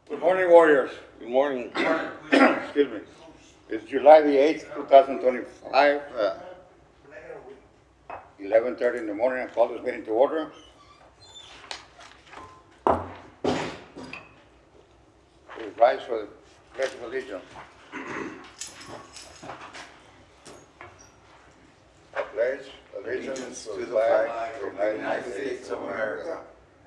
Good morning, Warriors. Good morning. Excuse me. It's July the 8th, 2025, 11:30 in the morning. I call this meeting to order. Please rise for the Pledge of Allegiance. I pledge allegiance to the flag of the United States of America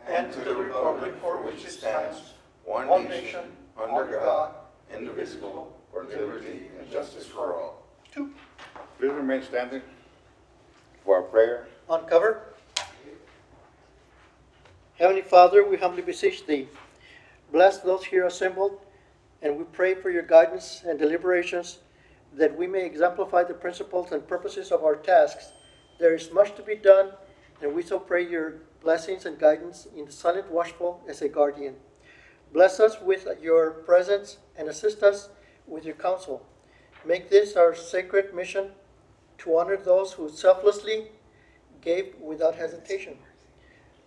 and to the republic for which it stands, One one nation, nation, under under God, God, indivisible, for liberty and justice for all. Please remain standing for our prayer. Uncover. Heavenly Father, we humbly beseech Thee, bless those here assembled, and we pray for your guidance and deliberations, that we may exemplify the principles and purposes of our tasks. There is much to be done, and we so pray your blessings and guidance in the silent watchful as a guardian. Bless us with your presence and assist us with your counsel. Make this our sacred mission to honor those who selflessly gave without hesitation.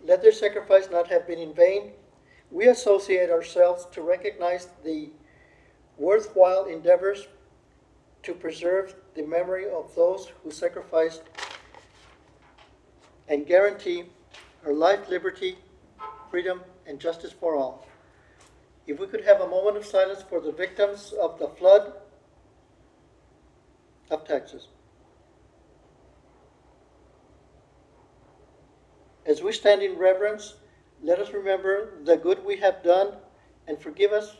Let their sacrifice not have been in vain. We associate ourselves to recognize the worthwhile endeavors to preserve the memory of those who sacrificed and guarantee our life, liberty, freedom, and justice for all. If we could have a moment of silence for the victims of the flood of Texas. As we stand in reverence, let us remember the good we have done and forgive us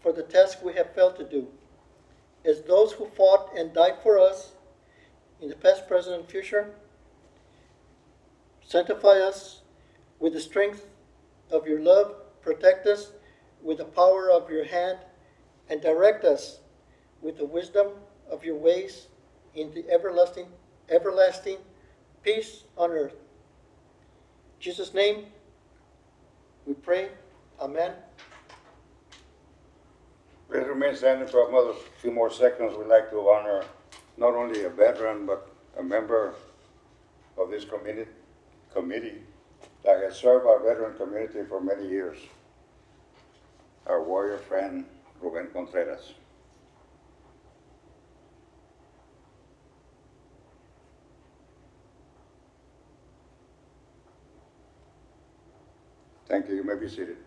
for the task we have failed to do. As those who fought and died for us in the past, present, and future, sanctify us with the strength of your love, protect us with the power of your hand, and direct us with the wisdom of your ways in the everlasting peace on earth. In Jesus' name, we pray. Amen. Please remain standing for another few more seconds. We'd like to honor not only a veteran, but a member of this committee that has served our veteran community for many years. Our warrior friend, Ruben Contreras. Thank you. You may be seated.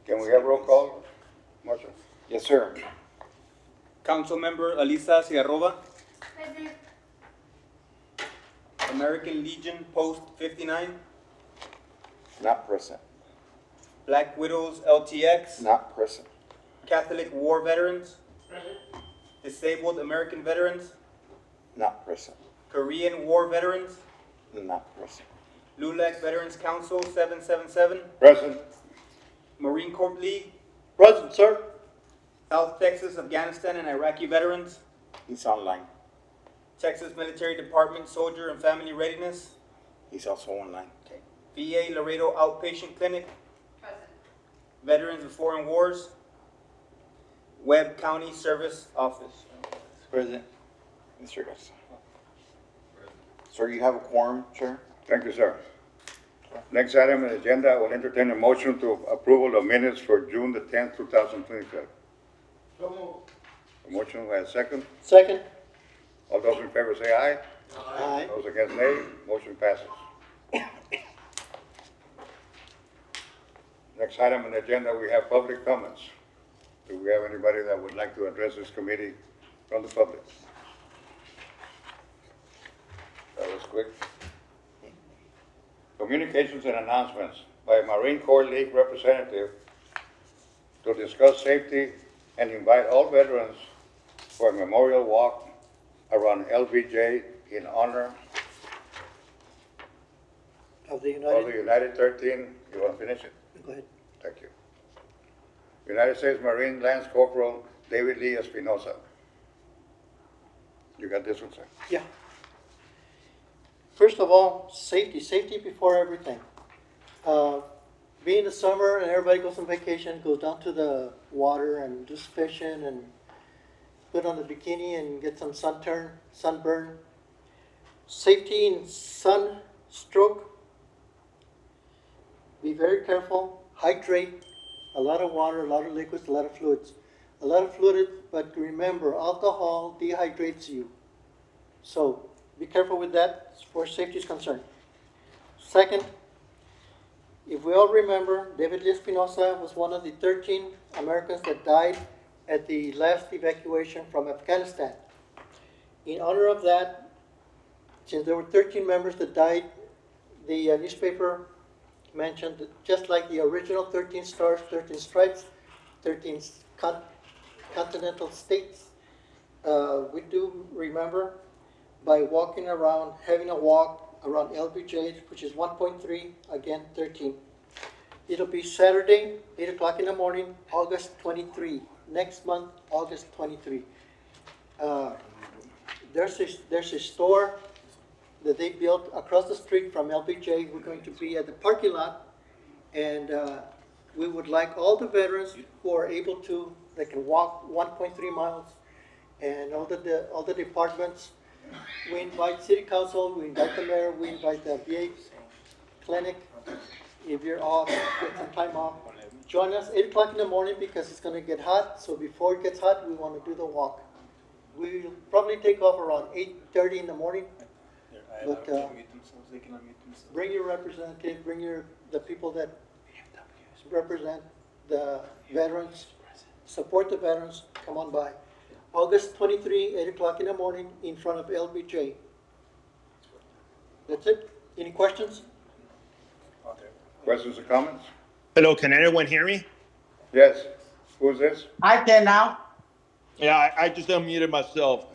Can we have roll call, Marshall? Yes, sir. Councilmember Alisa Cigarroba, Present. American Legion Post 59, Not present. Black Widows LTX, Not present. Catholic War Veterans, Disabled American Veterans, Not present. Korean War Veterans, Not present. LULAC Veterans Council 777, Present. Marine Corps League, Present, sir. South Texas Afghanistan and Iraqi Veterans, He's online. Texas Military Department Soldier and Family Readiness, He's also online. VA Laredo Outpatient Clinic, Present. Veterans of Foreign Wars, Webb County Service Office. Present. Mr. Garza. Sir, you have a quorum, sir? Thank you, sir. Next item on the agenda, I will entertain a motion to approval of minutes for June the 10th, 2025. A motion, by a second. Second. All those in favor say aye. Aye. Those against nay. Motion passes. Next item on the agenda, we have public comments. Do we have anybody that would like to address this committee from the public? That was quick. Communications and announcements by a Marine Corps League representative to discuss safety and invite all veterans for a memorial walk around LBJ in honor Of the of the United. United 13. You want to finish it? Go ahead. Thank you. United States Marine Lance Corporal David Lee Espinosa. You got this one, sir? Yeah. First of all, safety before everything. Being the summer and everybody goes on vacation, goes down to the water and just fishing and put on the bikini and get some sunburn. Safety in sunstroke. Be very careful, hydrate, a lot of water, a lot of liquids, a lot of fluids. A lot of fluids, but remember, alcohol dehydrates you. So be careful with that as far as safety is concerned. Second, if we all remember, David Espinosa was one of the 13 Americans that died at the last evacuation from Afghanistan. In honor of that, since there were 13 members that died, the newspaper mentioned that just like the original 13 stars, 13 stripes, 13 continental states, we do remember by walking around, having a walk around LBJ, which is 1.3, again 13. It'll be Saturday, 8 o'clock in the morning, August 23. Next month, August 23. There's a store that they built across the street from LBJ. We're going to be at the parking lot, and we would like all the veterans who are able to, that can walk 1.3 miles, and all the departments. We invite City Council, we invite the mayor, we invite the VA clinic. If you're off, get some time off. Join us 8 o'clock in the morning because it's going to get hot. So before it gets hot, we want to do the walk. We'll probably take off around 8:30 in the morning. But bring your representative, bring the people that represent the veterans, support the veterans, come on by. August 23, 8 o'clock in the morning, in front of LBJ. That's it. Any questions? Questions or comments? Hello, can anyone hear me? Yes. Who's this? I can now. Yeah, I just unmuted myself,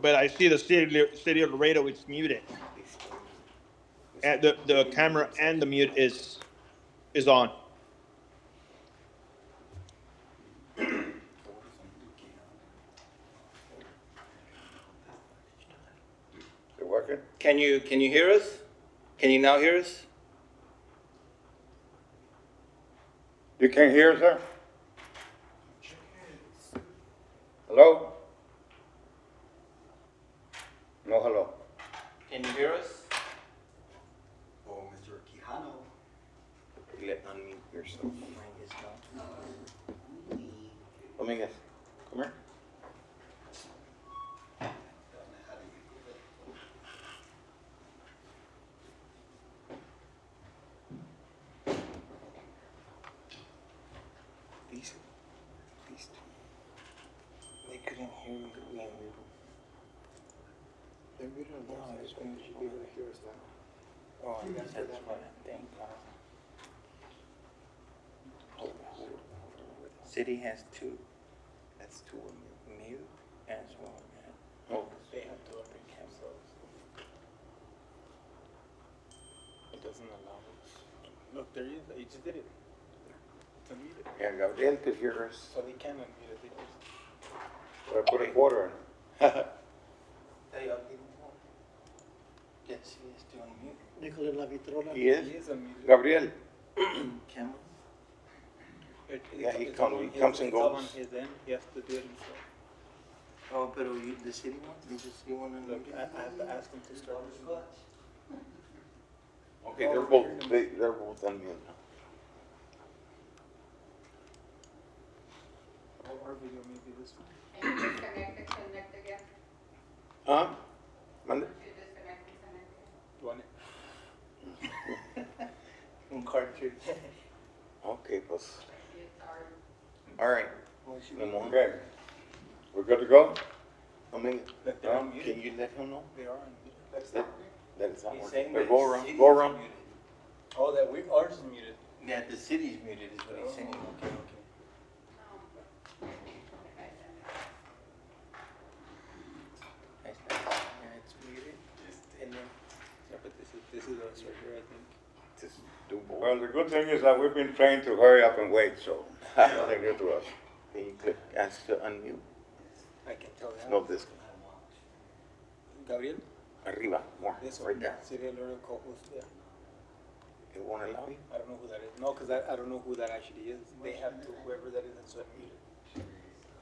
but I see the city of Laredo, it's muted. And the camera and the mute is on. Is it working? Can you hear us? Can you now hear us? You can't hear, sir? Hello? No, hello. Can you hear us? Oh, Mr. Quijano. Let unmute yourself. Dominguez, come here. These two. They couldn't hear me. They're muted on both sides. They should be able to hear us now. Oh, I guess that's why. Thank God. City has two. That's two of mute as well. Oh, They have to unmute themselves. It doesn't allow us. Look, there he is. He just did it. It's unmuted. yeah, Gabriel could hear us. So they can unmute it. They just... I put a quarter in. Yes, he is still on mute. Nicolás La Vitrola. He is? He is unmuted. Gabriel? Camera? Yeah, he It's comes- all he on comes his- and it's all goes. on his end. He has to do it himself. Oh, but the city one? Is the city one on Look, I have to ask him to start. Okay, they're both unmuted now. Our video may be this one. And you disconnect and connect again. Huh? Mande? You disconnect and connect again. You want it? Un cartridge. Okay, pues. It's our All right. Ramon. Okay. We're good to go? Dominguez, That they're unmuted. can you let him know They are unmuted. That's that, that it's not He's working? saying But that go the around, city go is around. muted. Oh, that ours is muted. Yeah, the city's muted is what he's saying. Okay, okay. Nice, nice. Yeah, it's muted. And then, Yeah, but this is us right here, I think. Just do both. Well, the good thing is that we've been trained to hurry up and wait, so nothing new to us. Then you click ask to unmute. I can tell that. No, this Gabriel? arriba, more, This one. right there. City of Laredo co-host, yeah. It won't allow you? I don't know who that is. No, because I don't know who that actually is. They have to, whoever that is, that's unmuted.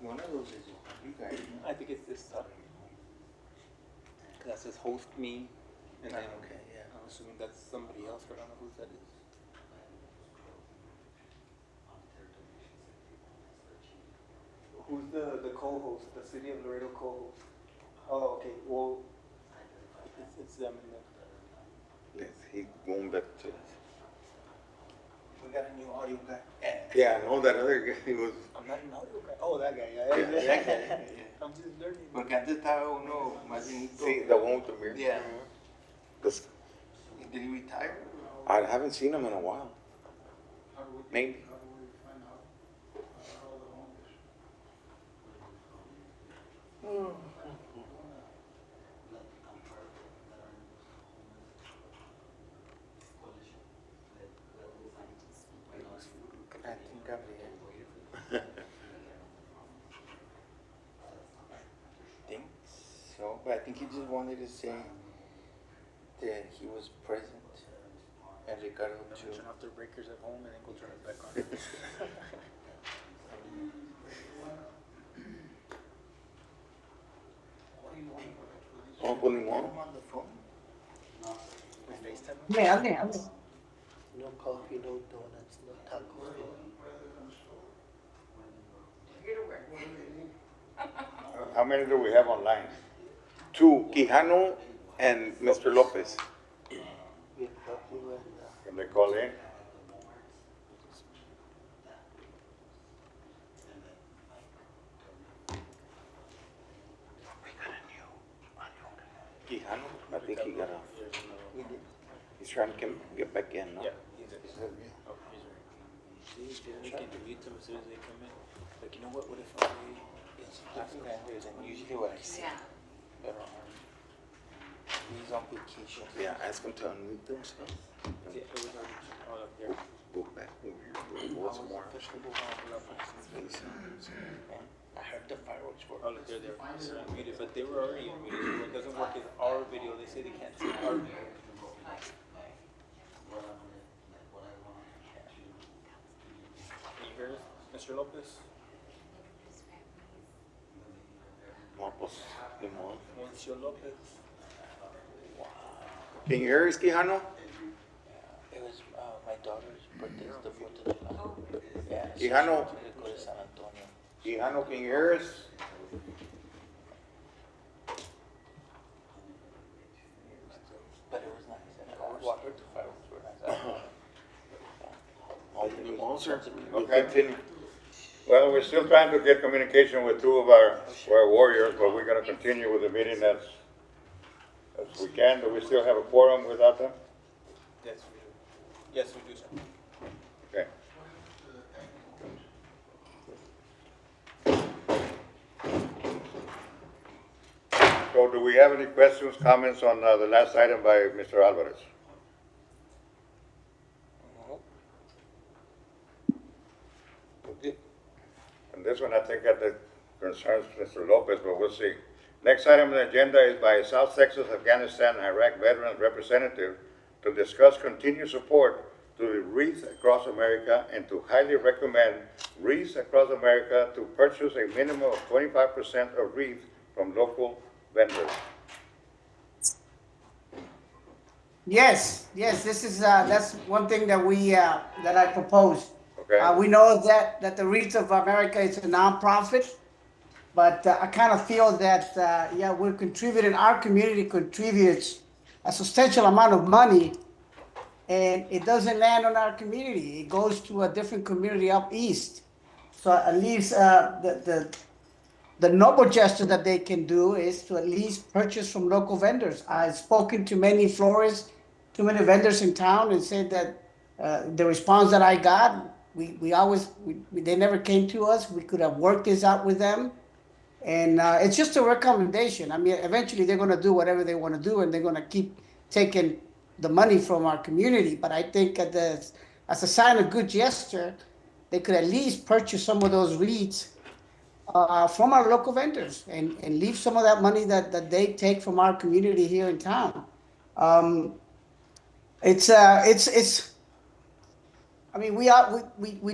one of those is You guys. I think it's this, that says host me, and then, Okay, yeah. I'm assuming that's somebody else, but I don't know who that is. Who's the co-host, the City of Laredo co-host? Oh, okay, well, it's them in there. He going back to. We got a new audio guy. Yeah, I know that other guy, he was. I'm not an audio guy. Oh, that guy, yeah. Yeah, that guy, I'm just learning. Porque antes estaba uno más llenito. Sí, the one with the mirror. Yeah. This- Did he retire? I haven't seen him in a while. Maybe. I think Gabriel. Think so, but I think he just wanted to say that he was present and Ricardo too. Turn off the breakers at home and then go turn it back on. Oh, pues ni modo. on the phone? FaceTime? No coffee, no donuts, no tacos. How many do we have online? Two, Quijano and Mr. Lopez. We have coffee and, Can they call in? Quijano, I think he got off. He's trying to get back in, no? Yeah, he's there. Oh, he's right. See, they can mute them as soon as they come in. Like, you know what if I, it's left-handers, and usually what I see, Yeah. but, he's on vacation. Yeah, ask him to unmute themselves. Yeah, it was already, oh, look, there. Go back over here. What's more? I heard the fireworks were. Oh, look, they're unmuted, but they were already unmuted. What doesn't work is our video. They say they can't see our video. Can you hear us, Mr. Lopez? No, pues, ni modo. Monsieur Lopez? Can you hear us, Quijano? It was my daughter's birthday. It's the 4th of July. Yeah. so Quijano. she wanted to go to San Antonio. Quijano, can you hear us? But it was nice. Well, I heard the fireworks were nice. Oh, ni modo, sir. We'll Okay. continue. Well, we're still trying to get communication with two of our warriors, but we're gonna continue with the meeting as we can. Do we still have a quorum without them? Yes, we do. Yes, we do, sir. Okay. So do we have any questions, comments on the last item by Mr. Alvarez? And this one, I think that concerns Mr. Lopez, but we'll see. Next item on the agenda is by South Texas, Afghanistan, and Iraq Veterans Representative to discuss continued support to the Wreath Across America and to highly recommend Wreath Across America to purchase a minimum of 25% of wreath from local vendors. Yes, this is, that's one thing that that I proposed. Okay? We know that the Wreath of America is a nonprofit, but I kind of feel that, yeah, we're contributing, our community contributes a substantial amount of money, and it doesn't land on our community. It goes to a different community up east. So at least the noble gesture that they can do is to at least purchase from local vendors. I've spoken to many florists, too many vendors in town, and said that the response that I got, they never came to us. We could have worked this out with them. And it's just a recommendation. I mean, eventually they're going to do whatever they want to do, and they're going to keep taking the money from our community. But I think as a sign of good gesture, they could at least purchase some of those wreaths from our local vendors and leave some of that money that they take from our community here in town. It's I mean, we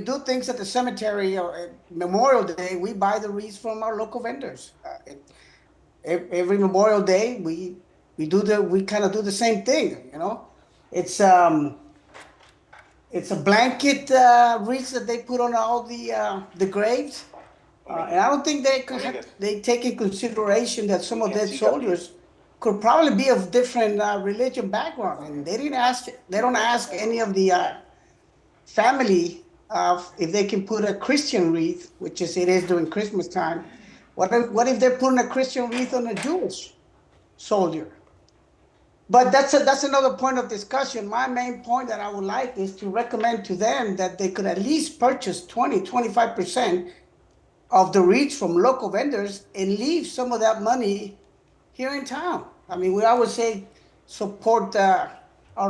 do things at the cemetery or at Memorial Day. We buy the wreaths from our local vendors. Every Memorial Day, we kind of do the same thing. You know, it's it's a blanket wreath that they put on all the graves, and I don't think they take in consideration that some of dead soldiers could probably be of different religion background, and they didn't ask. They don't ask any of the family if they can put a Christian wreath, which is it is during Christmas time. What if they're putting a Christian wreath on a Jewish soldier? But that's another point of discussion. My main point that I would like is to recommend to them that they could at least purchase 25% of the wreaths from local vendors and leave some of that money here in town. I mean, we always say support our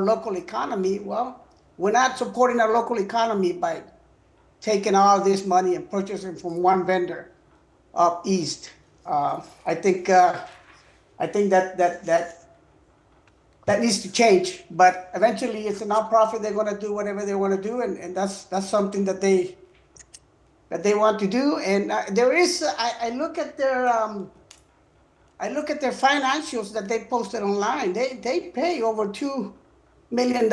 local economy. Well, we're not supporting our local economy by taking all this money and purchasing from one vendor up east. I think that needs to change. But eventually, it's a nonprofit. They're going to do whatever they want to do, and that's something that they want to do. And there is I look at their financials that they posted online. They pay over $2 million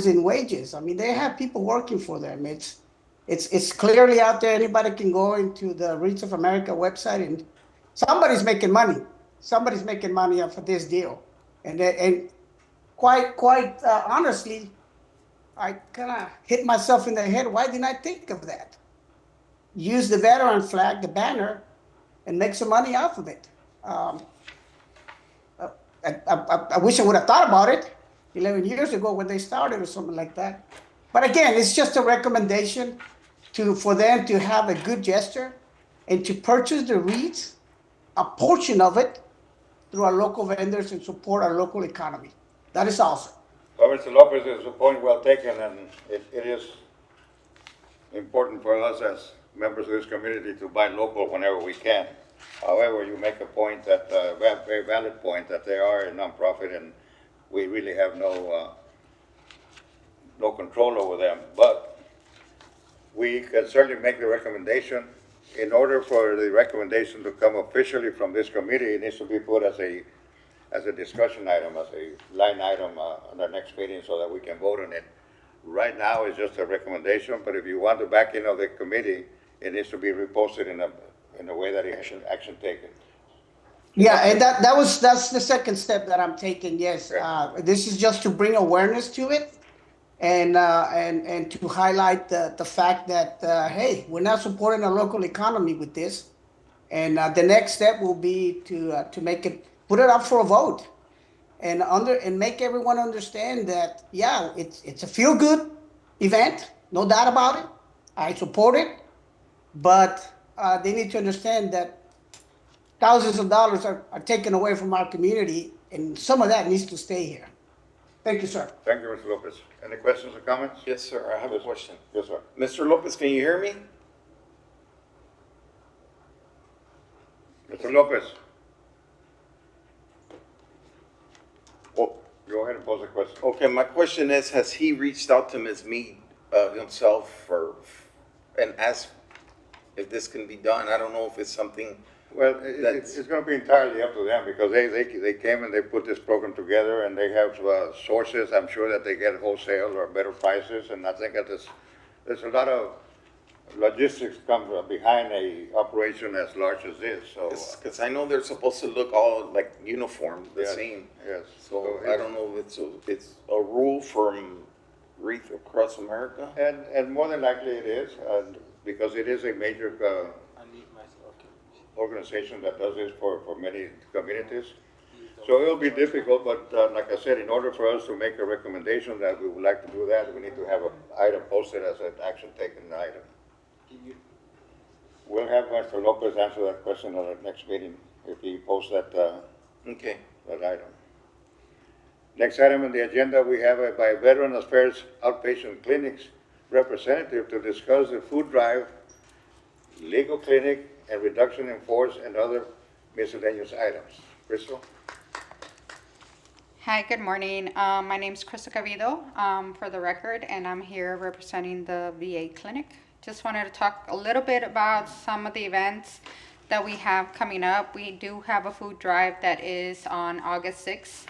in wages. I mean, they have people working for them. It's clearly out there. Anybody can go into the Wreaths of America website, and somebody's making money. Somebody's making money off of this deal, and quite honestly, I kind of hit myself in the head. Why didn't I think of that? Use the veteran flag, the banner, and make some money off of it. I wish I would have thought about it 11 years ago when they started or something like that. But again, it's just a recommendation for them to have a good gesture and to purchase the wreaths, a portion of it, through our local vendors and support our local economy. That is awesome. Well, Mr. Lopez, it's a point well taken, and it is important for us as members of this community to buy local whenever we can. However, you make a point that, a very valid point, that they are a nonprofit and we really have no control over them. But we can certainly make the recommendation. In order for the recommendation to come officially from this committee, it needs to be put as a discussion item, as a line item on the next meeting so that we can vote on it. Right now, it's just a recommendation, but if you want the backing of the committee, it needs to be reposted in a way that it has action taken. Yeah, and that's the second step that I'm taking. Yes, this is just to bring awareness to it, and to highlight the fact that hey, we're not supporting our local economy with this, and the next step will be to put it up for a vote, and make everyone understand that yeah, it's a feel good event, no doubt about it. I support it, but they need to understand that thousands of dollars are taken away from our community, and some of that needs to stay here. Thank you, sir. Thank you, Mr. Lopez. Any questions or comments? Yes, sir, I have a question. Yes, sir. Mr. Lopez, can you hear me? Mr. Lopez, Well, go ahead and pose a question. okay, my question is, has he reached out to Ms. Mead himself and asked if this can be done? I don't know if it's something. Well, it's going to be entirely up to them because they came and they put this program together and they have sources. I'm sure that they get wholesale or better prices, and I think that there's a lot of logistics come behind a operation as large as this. So Because I know they're supposed to look all like uniform, the Yes, same. yes. So I don't know if it's a rule from Wreath Across America. and more than likely it is, because it is a major organization that does this for many communities. So it'll be difficult, but like I said, in order for us to make a recommendation that we would like to do that, we need to have an item posted as an action taken item. We'll have Mr. Lopez answer that question at our next meeting if he posts that Okay. that item. Next item on the agenda, we have a by Veteran Affairs Outpatient Clinics representative to discuss the food drive, legal clinic, and reduction in force and other miscellaneous items. Crystal? Hi, good morning. My name's Krista Cavido, for the record, and I'm here representing the VA clinic. Just wanted to talk a little bit about some of the events that we have coming up. We do have a food drive that is on August 6th.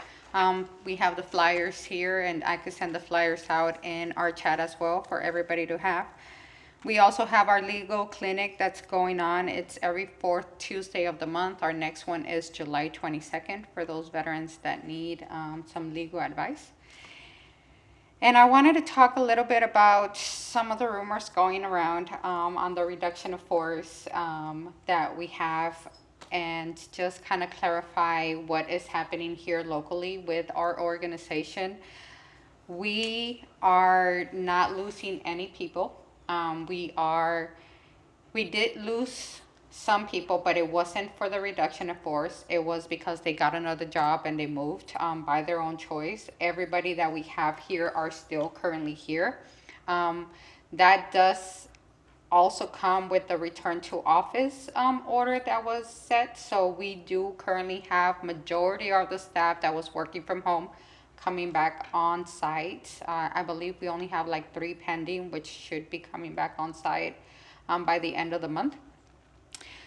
We have the flyers here, and I could send the flyers out in our chat as well for everybody to have. We also have our legal clinic that's going on. It's every fourth Tuesday of the month. Our next one is July 22nd for those veterans that need some legal advice. And I wanted to talk a little bit about some of the rumors going around on the reduction of force that we have, and just kind of clarify what is happening here locally with our organization. We are not losing any people. We did lose some people, but it wasn't for the reduction of force. It was because they got another job and they moved by their own choice. Everybody that we have here are still currently here. That does also come with the return to office order that was set. So we do currently have majority of the staff that was working from home coming back on site. I believe we only have like 3 pending, which should be coming back on site by the end of the month.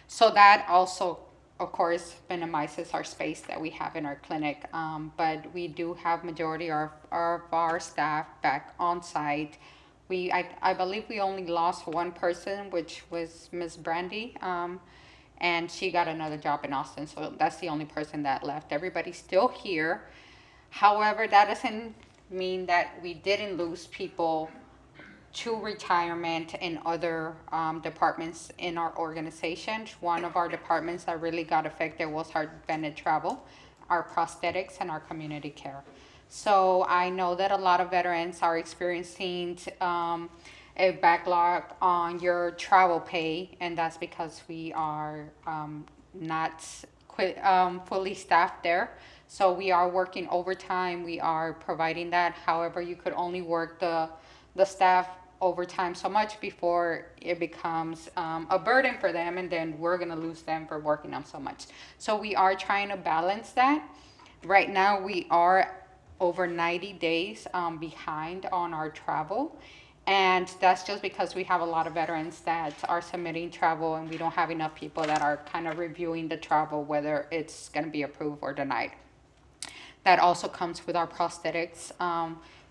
So that also, of course, minimizes our space that we have in our clinic. But we do have majority of our staff back on site. I believe we only lost one person, which was Ms. Brandy, and she got another job in Austin. So that's the only person that left. Everybody's still here. However, that doesn't mean that we didn't lose people to retirement in other departments in our organization. One of our departments that really got affected was our Bennett Travel, our prosthetics, and our community care. So I know that a lot of veterans are experiencing a backlog on your travel pay, and that's because we are not fully staffed there. So we are working overtime. We are providing that. However, you could only work the staff overtime so much before it becomes a burden for them, and then we're going to lose them for working them so much. So we are trying to balance that. Right now, we are over 90 days behind on our travel. And that's just because we have a lot of veterans that are submitting travel, and we don't have enough people that are kind of reviewing the travel, whether it's going to be approved or denied. That also comes with our prosthetics.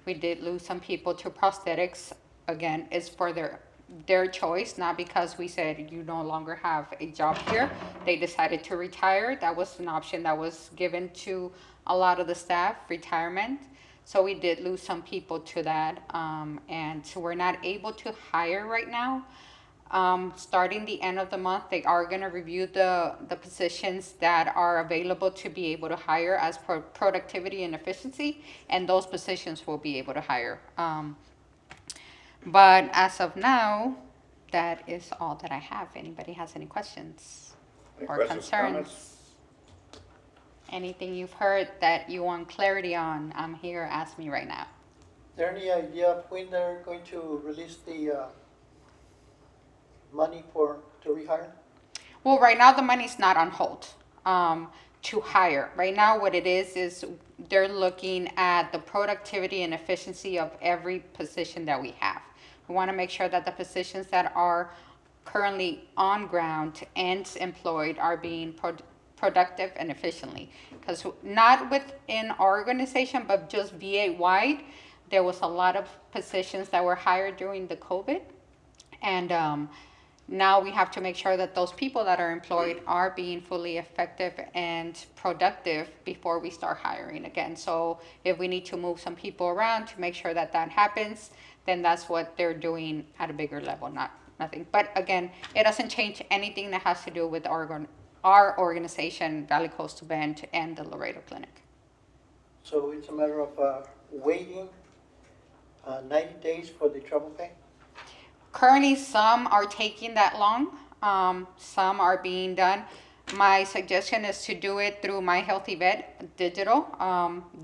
We did lose some people to prosthetics. Again, it's for their choice, not because we said you no longer have a job here. They decided to retire. That was an option that was given to a lot of the staff, retirement. So we did lose some people to that. And so we're not able to hire right now. Starting the end of the month, they are going to review the positions that are available to be able to hire as per productivity and efficiency, and those positions will be able to hire. But as of now, that is all that I have. Anybody has any questions Any or questions, concerns? comments? Anything you've heard that you want clarity on, I'm here, ask me right now. Is there any idea of when they're going to release the money to rehire? Well, right now the money's not on hold to hire. Right now what it is they're looking at the productivity and efficiency of every position that we have. We want to make sure that the positions that are currently on ground and employed are being productive and efficiently. Because not within our organization, but just VA-wide, there was a lot of positions that were hired during the COVID. And now we have to make sure that those people that are employed are being fully effective and productive before we start hiring again. So if we need to move some people around to make sure that that happens, then that's what they're doing at a bigger level, nothing. But again, it doesn't change anything that has to do with our organization, Valley Coastal Bend and the Laredo Clinic. So it's a matter of waiting 90 days for the travel pay? Currently, some are taking that long. Some are being done. My suggestion is to do it through My Healthy Vet digital.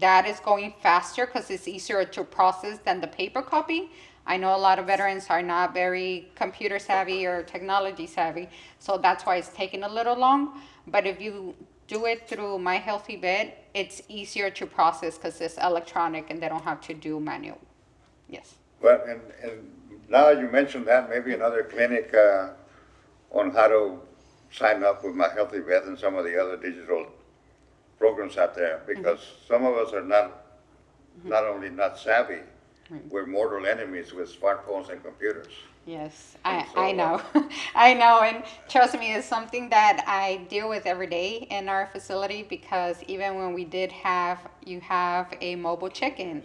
That is going faster because it's easier to process than the paper copy. I know a lot of veterans are not very computer savvy or technology savvy, so that's why it's taking a little long. But if you do it through My Healthy Bed, it's easier to process because it's electronic and they don't have to do manual. Yes. Well, and now you mentioned that, maybe another clinic, on how to sign up with My Healthy Bed and some of the other digital programs out there, because some of us are not only not savvy, we're mortal enemies with smartphones and computers. Yes, And so, I know. I know. And trust me, it's something that I deal with every day in our facility because even when we did you have a mobile check-in,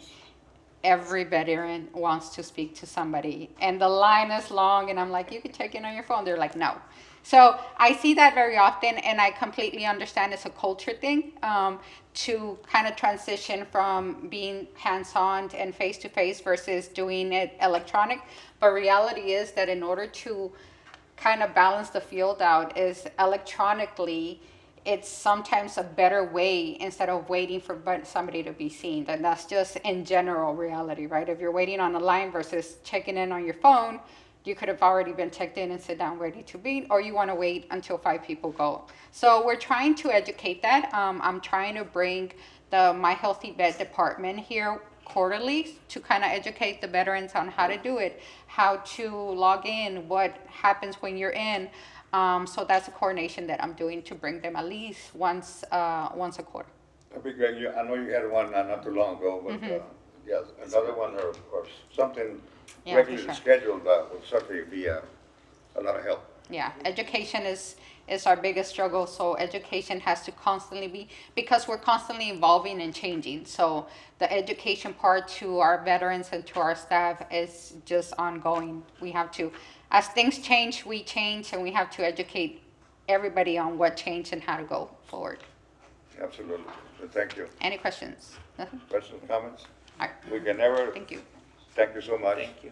every veteran wants to speak to somebody and the line is long and I'm like, you can check in on your phone. They're like, no. So I see that very often and I completely understand it's a culture thing to kind of transition from being hands-on and face-to-face versus doing it electronic. But reality is that in order to kind of balance the field out is electronically, it's sometimes a better way instead of waiting for somebody to be seen. And that's just in general reality, right? If you're waiting on a line versus checking in on your phone, you could have already been checked in and sit down ready to be, or you want to wait until 5 people go. So we're trying to educate that. I'm trying to bring the My Healthy Bed department here quarterly to kind of educate the veterans on how to do it, how to log in, what happens when you're in. So that's a coordination that I'm doing to bring them at least once a quarter. That'd be great. I know you had one not too long ago, but yes, another one or something Yeah, regularly for sure. scheduled would certainly be a lot of help. Yeah, education is our biggest struggle. So education has to constantly be, because we're constantly evolving and changing. So the education part to our veterans and to our staff is just ongoing. We have to, as things change, we change, and we have to educate everybody on what changed and how to go forward. Absolutely. So thank you. Any questions? Nothing? Questions, comments? All right. We can never Thank you. thank you so much. Thank you.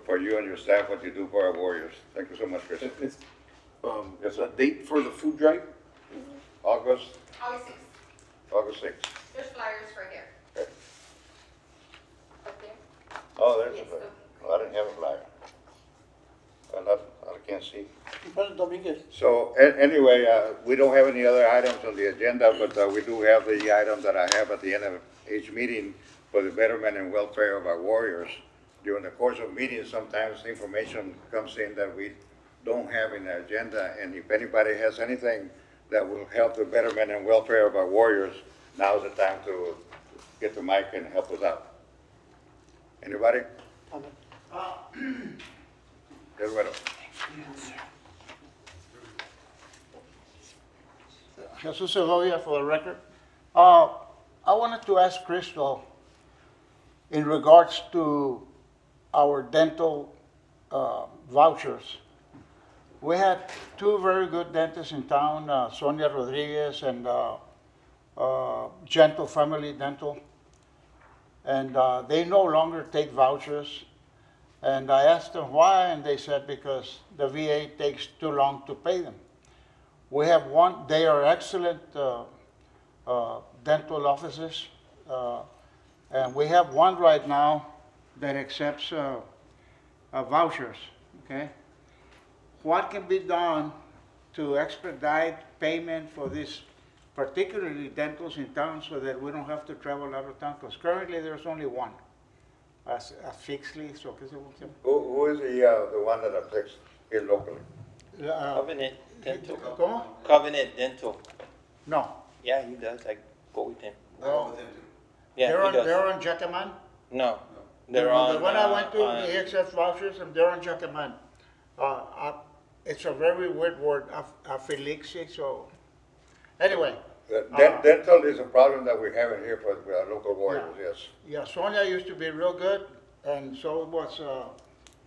For you and your staff, what you do for our warriors. Thank you so much, Chris. Yes, sir. The date for the food drive? August August 6th. 6th. There's flyers right here. Okay. Up there. Oh, there's a Yes, flyer. Oh, I didn't have a flyer. I can't see. President Dominguez. So anyway, we don't have any other items on the agenda, but we do have the item that I have at the end of each meeting for the betterment and welfare of our warriors. During the course of meetings, sometimes information comes in that we don't have in the agenda, and if anybody has anything that will help the betterment and welfare of our warriors, now's the time to get the mic and help us out. Anybody? Everybody. Jesus Segovia for the record. I wanted to ask Crystal in regards to our dental vouchers. We had 2 very good dentists in town, Sonia Rodriguez and Gentle Family Dental. And they no longer take vouchers. And I asked them why, and they said because the VA takes too long to pay them. We have one, they are excellent dental offices, and we have one right now that accepts vouchers, okay? What can be done to expedite payment for these, particularly dentals in town, so that we don't have to travel out of town? Because currently there's only one, Fixley, so Who is the one that affects here locally? Covenant Dental. ¿Cómo? Covenant Dental. No. Yeah, he does. I go with him. Well, Yeah, they're he on, does. they're on Jackaman? No, they're on. The one I went to, on- they accept vouchers, and they're on Jackaman. It's a very weird word, affiliation, so, anyway. Dental is a problem that we're having here with our local warriors, yes. Yeah, Sonia used to be real good, and so was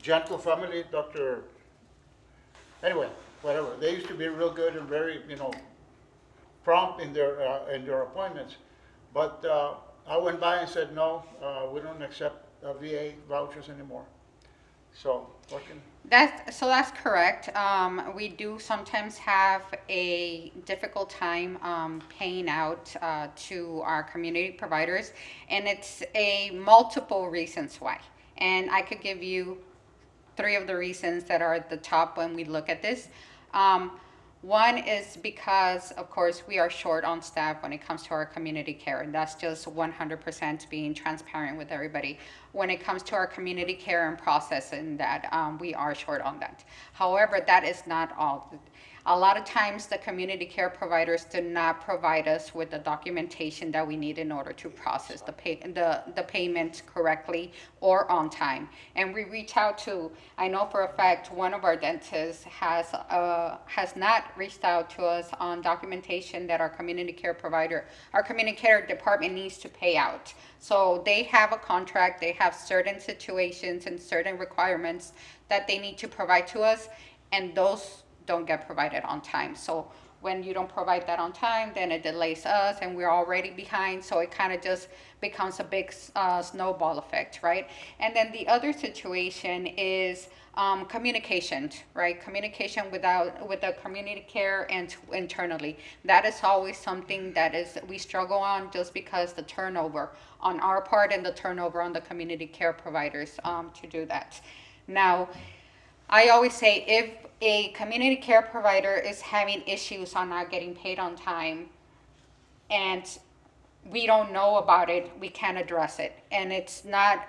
Gentle Family, Dr. Anyway, whatever. They used to be real good and very, prompt in their appointments. But I went by and said, no, we don't accept VA vouchers anymore. So, what can? That's correct. We do sometimes have a difficult time paying out to our community providers, and it's multiple reasons why. And I could give you 3 of the reasons that are at the top when we look at this. One is because, of course, we are short on staff when it comes to our community care, and that's just 100% being transparent with everybody. When it comes to our community care and processing that, we are short on that. However, that is not all. A lot of times, the community care providers do not provide us with the documentation that we need in order to process the payment correctly or on time. And we reach out to, I know for a fact, one of our dentists has not reached out to us on documentation that our community care provider, our community care department needs to pay out. So they have a contract, they have certain situations and certain requirements that they need to provide to us, and those don't get provided on time. So when you don't provide that on time, then it delays us and we're already behind. So it kind of just becomes a big snowball effect, right? And then the other situation is communication, right? Communication with the community care and internally. That is always something that we struggle on, just because the turnover on our part and the turnover on the community care providers to do that. Now, I always say, if a community care provider is having issues on not getting paid on time and we don't know about it, we can't address it. And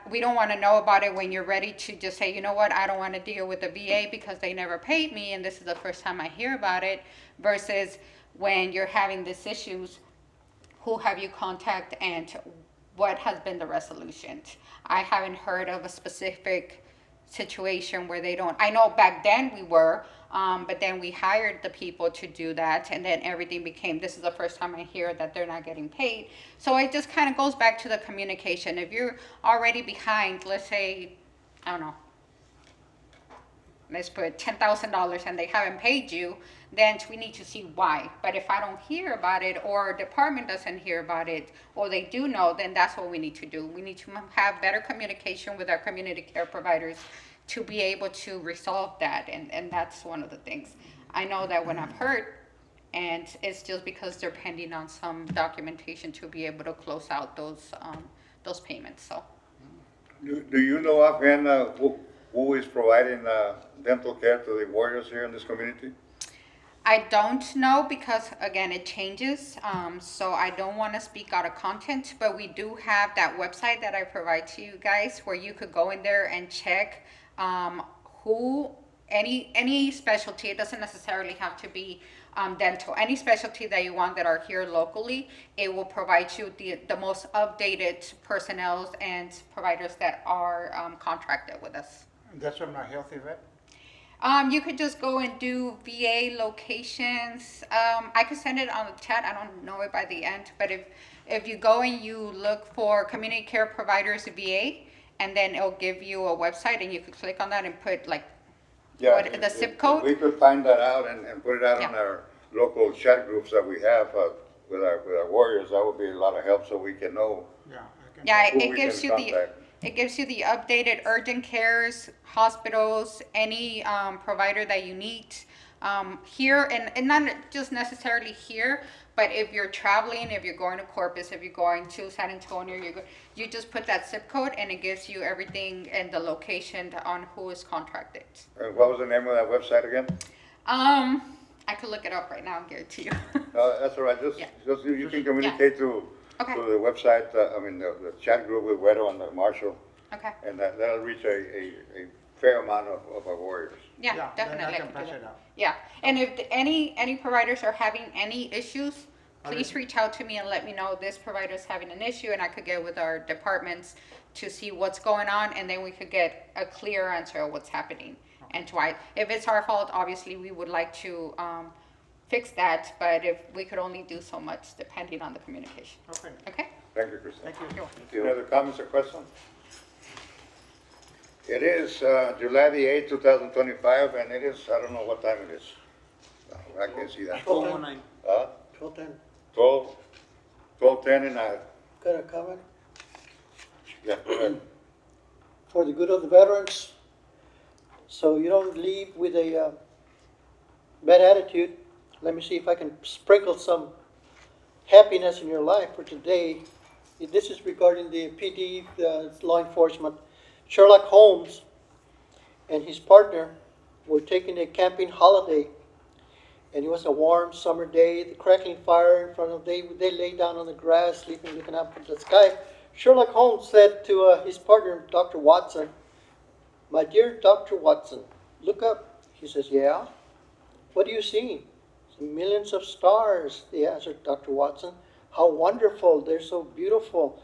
we don't want to know about it when you're ready to just say, you know what, I don't want to deal with the VA because they never paid me and this is the first time I hear about it, versus when you're having these issues, who have you contact and what has been the resolution? I haven't heard of a specific situation where they don't. I know back then we were, but then we hired the people to do that, and then everything became, this is the first time I hear that they're not getting paid. So it just kind of goes back to the communication. If you're already behind, let's say, I don't know, let's put $10,000 and they haven't paid you, then we need to see why. But if I don't hear about it, or a department doesn't hear about it, or they do know, then that's what we need to do. We need to have better communication with our community care providers to be able to resolve that. And that's one of the things. I know that when I've heard, and it's just because they're pending on some documentation to be able to close out those payments, so. Do you know offhand who is providing dental care to the warriors here in this community? I don't know, because again, it changes. So I don't want to speak out of content, but we do have that website that I provide to you guys where you could go in there and check any specialty. It doesn't necessarily have to be dental. Any specialty that you want that are here locally, it will provide you the most updated personnel and providers that are contracted with us. That's on my Healthy Vet? You could just go and do VA locations. I could send it on the chat. I don't know it by the end, but if you go and you look for community care providers VA, and then it'll give you a website, and you could click on that and put like the zip code. If we could find that out and put it out on Yeah. our local chat groups that we have with our warriors, that would be a lot of help, so we can know. Yeah. I can- Yeah, Who it we gives can you contact. it gives you the updated urgent cares, hospitals, any provider that you need here, and not just necessarily here, but if you're traveling, if you're going to Corpus, if you're going to San Antonio, you just put that zip code and it gives you everything and the location on who is contracted. And what was the name of that website again? I could look it up right now and give it to you. No, that's all right, just Yeah. you can communicate to Okay. the website, the chat group with Wedo and Marshall, Okay. and that'll reach a fair amount of our warriors. Yeah, then definitely. I I can can pass do it that. out. Yeah, and if any providers are having any issues, please Okay. reach out to me and let me know this provider is having an issue, and I could get with our departments to see what's going on, and then we could get a clear answer of what's happening and why. If it's our fault, obviously we would like to fix that, but if we could only do so much depending on the communication. Okay, Okay? Thank you, Kristen. thank you. Any other comments or questions? It is July the 8th, 2025, and it is, I don't know what time it is. I can't see that. 1209. 12:10. 12:10, and I, Got a comment? yeah, go ahead. For the good of the veterans, so you don't leave with a bad attitude. Let me see if I can sprinkle some happiness in your life for today. This is regarding the PD, law enforcement. Sherlock Holmes and his partner were taking a camping holiday, and it was a warm summer day, the crackling fire in front of them, they lay down on the grass, sleeping, looking up at the sky. Sherlock Holmes said to his partner, Dr. Watson, "My dear Dr. Watson, look up." He says, "Yeah? What do you see?" "Millions of stars," they answered Dr. Watson. "How wonderful, they're so beautiful."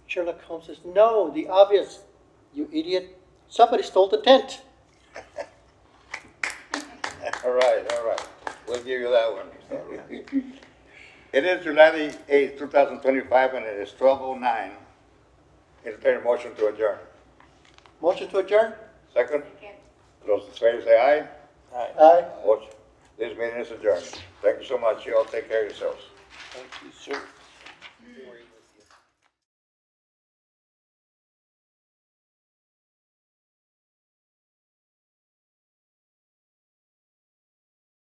Sherlock Holmes says, "No, the obvious, you idiot. Somebody stole the tent." All right, we'll give you that one. It is July the 8th, 2025, and it is 12:09. Entertain a motion to adjourn. Motion to adjourn? Second? Those in favor say aye. Aye. Motion. This meeting is adjourned. Thank you so much. You all take care of yourselves. Thank you, sir.